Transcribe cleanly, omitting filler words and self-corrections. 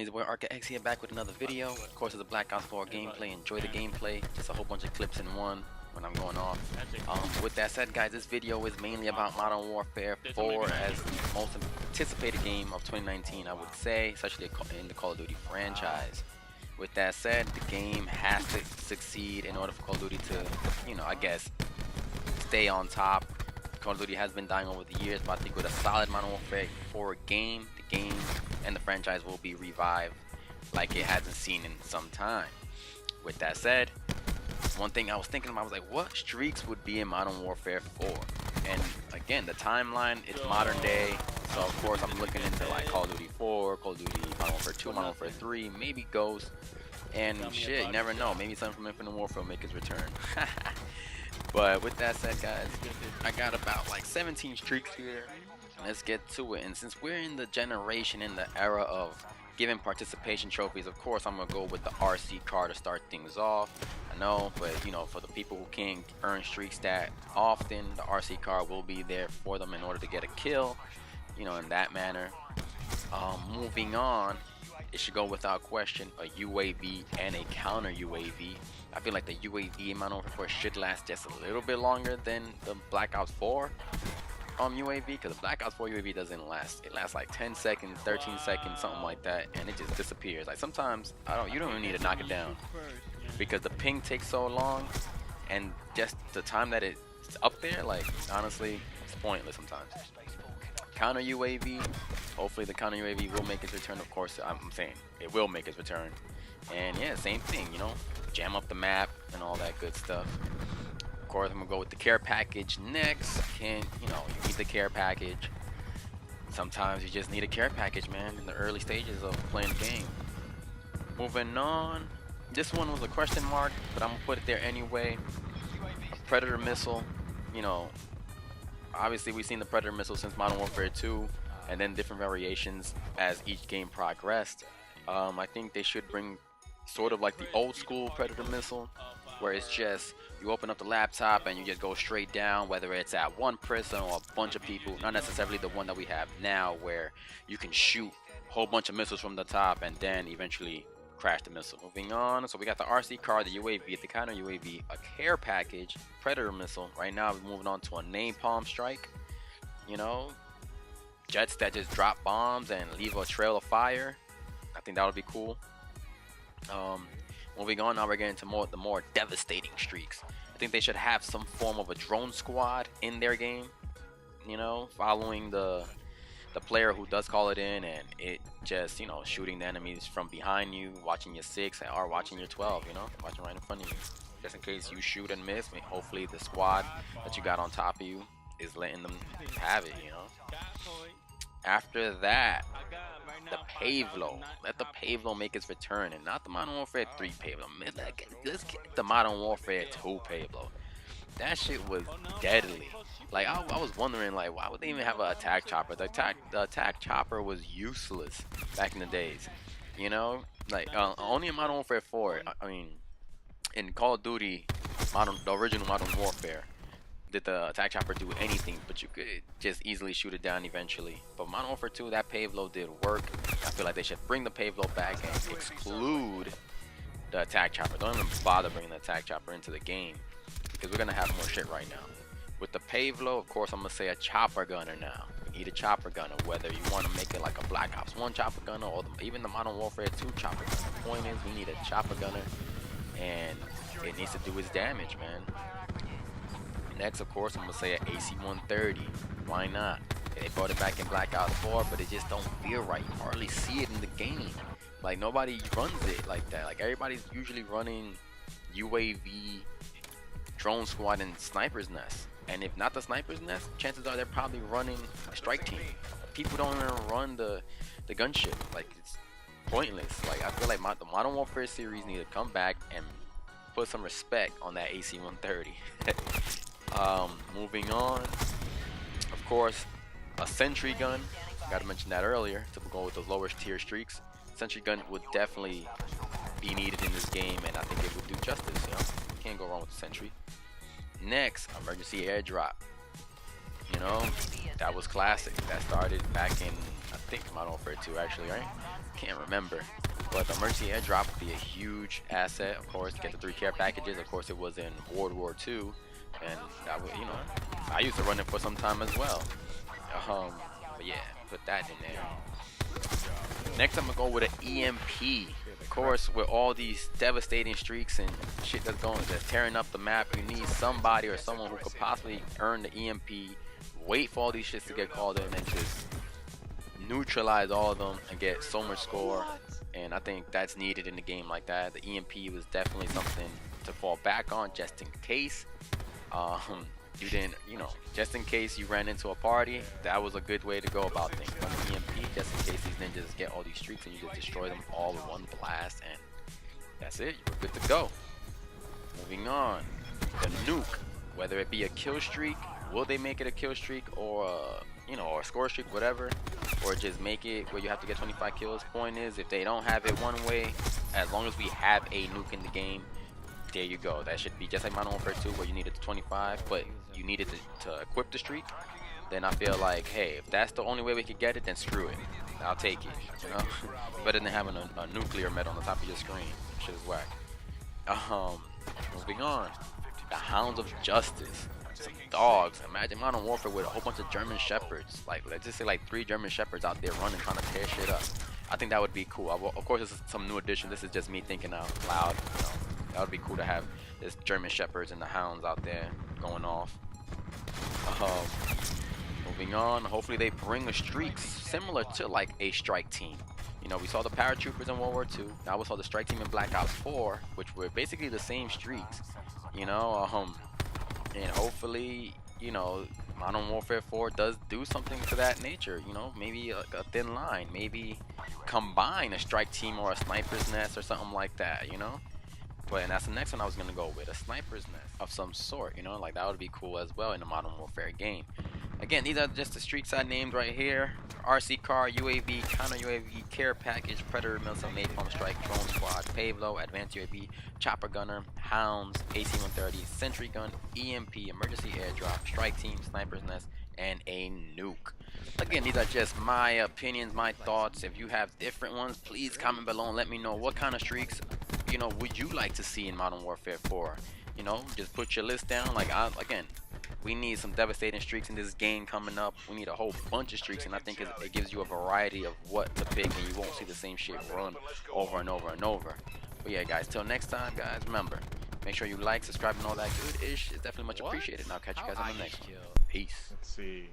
It's your boy Arca here, back with another video. Of course, it's a Black Ops 4 gameplay. Enjoy the gameplay. Just a whole bunch of clips in one when I'm going off. With that said, guys, this video is mainly about Modern Warfare 4 as the most anticipated game of 2019, I would say, especially in the Call of Duty franchise. With that said, the game has to succeed in order for Call of Duty to, I guess, stay on top. Call of Duty has been dying over the years, but I think with a solid Modern Warfare 4 game, the game and the franchise will be revived like it hasn't seen in some time. With that said, one thing I was thinking about was like, what streaks would be in Modern Warfare 4? And again, the timeline is modern day, so of course I'm looking into like Call of Duty 4, Call of Duty Modern Warfare 2, Modern Warfare 3, maybe Ghost, and shit, you never know, maybe something from Infinite Warfare will make his return. But with that said, guys, I got about like 17 streaks here. Let's get to it. And since we're in the generation, in the era of giving participation trophies, of course I'm gonna go with the RC car to start things off. I know, but for the people who can't earn streaks that often, the RC car will be there for them in order to get a kill, in that manner. Moving on, it should go without question a UAV and a counter UAV. I feel like the UAV in Modern Warfare 4 should last just a little bit longer than the Black Ops 4 UAV, because the Black Ops 4 UAV doesn't last. It lasts like 10 seconds, 13 seconds, something like that, and it just disappears. Like sometimes you don't even need to knock it down because the ping takes so long, and just the time that it's up there, like honestly, it's pointless sometimes. Counter UAV, hopefully the counter UAV will make its return. Of course, I'm saying it will make its return. And yeah, same thing, jam up the map and all that good stuff. Of course, I'm gonna go with the care package next. You need the care package. Sometimes you just need a care package, man, in the early stages of playing the game. Moving on, this one was a question mark, but I'm gonna put it there anyway. Predator missile, obviously we've seen the Predator missile since Modern Warfare 2, and then different variations as each game progressed. I think they should bring sort of like the old school Predator missile, where it's just you open up the laptop and you just go straight down, whether it's at one person or a bunch of people, not necessarily the one that we have now where you can shoot a whole bunch of missiles from the top and then eventually crash the missile. Moving on, so we got the RC car, the UAV, the counter UAV, a care package, Predator missile. Right now we're moving on to a napalm strike, jets that just drop bombs and leave a trail of fire. I think that would be cool. Moving on, now we're getting to the more devastating streaks. I think they should have some form of a drone squad in their game, following the player who does call it in, and it just shooting the enemies from behind you, watching your 6 or watching your 12, watching right in front of you, just in case you shoot and miss. Hopefully the squad that you got on top of you is letting them have it. After that, the Pavlo. Let the Pavlo make its return, and not the Modern Warfare 3 Pavlo. Let's get the Modern Warfare 2 Pavlo. That shit was deadly. Like I was wondering, like, why would they even have an attack chopper? The attack chopper was useless back in the days. Like only in Modern Warfare 4. I mean, in Call of Duty, the original Modern Warfare, did the attack chopper do anything, but you could just easily shoot it down eventually. But Modern Warfare 2, that Pavlo did work. I feel like they should bring the Pavlo back and exclude the attack chopper. Don't even bother bringing the attack chopper into the game, because we're gonna have more shit right now. With the Pavlo, of course, I'm gonna say a chopper gunner now. We need a chopper gunner, whether you want to make it like a Black Ops 1 chopper gunner or even the Modern Warfare 2 chopper gunner. The point is, we need a chopper gunner, and it needs to do its damage, man. Next, of course, I'm gonna say an AC-130. Why not? They brought it back in Black Ops 4, but it just don't feel right. You hardly see it in the game. Like nobody runs it like that. Like everybody's usually running UAV, drone squad, and sniper's nest. And if not the sniper's nest, chances are they're probably running a strike team. People don't even run the gunship. Like it's pointless. Like I feel like the Modern Warfare series need to come back and put some respect on that AC-130. Moving on, of course, a sentry gun. Gotta mention that earlier to go with the lower tier streaks. Sentry gun would definitely be needed in this game, and I think it would do justice. Can't go wrong with the sentry. Next, emergency airdrop. That was classic. That started back in I think Modern Warfare 2 actually, right? Can't remember. But the emergency airdrop would be a huge asset, of course, to get the 3 care packages. Of course, it was in World War II, and that would, you know, I used to run it for some time as well. But yeah, put that in there. Next, I'm gonna go with an EMP. Of course, with all these devastating streaks and shit that's tearing up the map, you need somebody or someone who could possibly earn the EMP, wait for all these shits to get called in, and just neutralize all of them and get so much score. And I think that's needed in a game like that. The EMP was definitely something to fall back on just in case. You didn't, you know, just in case you ran into a party, that was a good way to go about things. Run the EMP just in case these ninjas get all these streaks and you just destroy them all in one blast, and that's it. You're good to go. Moving on, the nuke, whether it be a kill streak, will they make it a kill streak, or you know, or a score streak, whatever, or just make it where you have to get 25 kills. Point is, if they don't have it one way, as long as we have a nuke in the game, there you go. That should be just like Modern Warfare 2, where you needed the 25, but you needed to equip the streak. Then I feel like, hey, if that's the only way we could get it, then screw it. I'll take it. You know, better than having a nuclear med on the top of your screen. Shit is whack. Moving on, the Hounds of Justice. Some dogs. Imagine Modern Warfare with a whole bunch of German Shepherds. Like, let's just say like 3 German Shepherds out there running, trying to tear shit up. I think that would be cool. Of course, this is some new addition. This is just me thinking out loud. You know, that would be cool to have this German Shepherds and the Hounds out there going off. Moving on, hopefully they bring a streak similar to like a strike team. You know, we saw the paratroopers in World War II. Now we saw the strike team in Black Ops 4, which were basically the same streaks. You know, and hopefully, you know, Modern Warfare 4 does do something to that nature. You know, maybe a thin line, maybe combine a strike team or a sniper's nest or something like that. You know. And that's the next one I was gonna go with, a sniper's nest of some sort, you know, like that would be cool as well in a Modern Warfare game. Again, these are just the streaks I named right here: RC car, UAV, counter UAV, care package, predator, missile, napalm strike, drone squad, payload, advanced UAV, chopper gunner, hounds, AC-130, sentry gun, EMP, emergency airdrop, strike team, sniper's nest, and a nuke. Again, these are just my opinions, my thoughts. If you have different ones, please comment below and let me know what kind of streaks, you know, would you like to see in Modern Warfare 4. You know, just put your list down. Like, again, we need some devastating streaks in this game coming up. We need a whole bunch of streaks, and I think it gives you a variety of what to pick, and you won't see the same shit run over and over and over. But yeah, guys, till next time, guys, remember, make sure you like, subscribe, and all that good ish. It's definitely much appreciated, and I'll catch you guys on the next one. Peace. Let's see.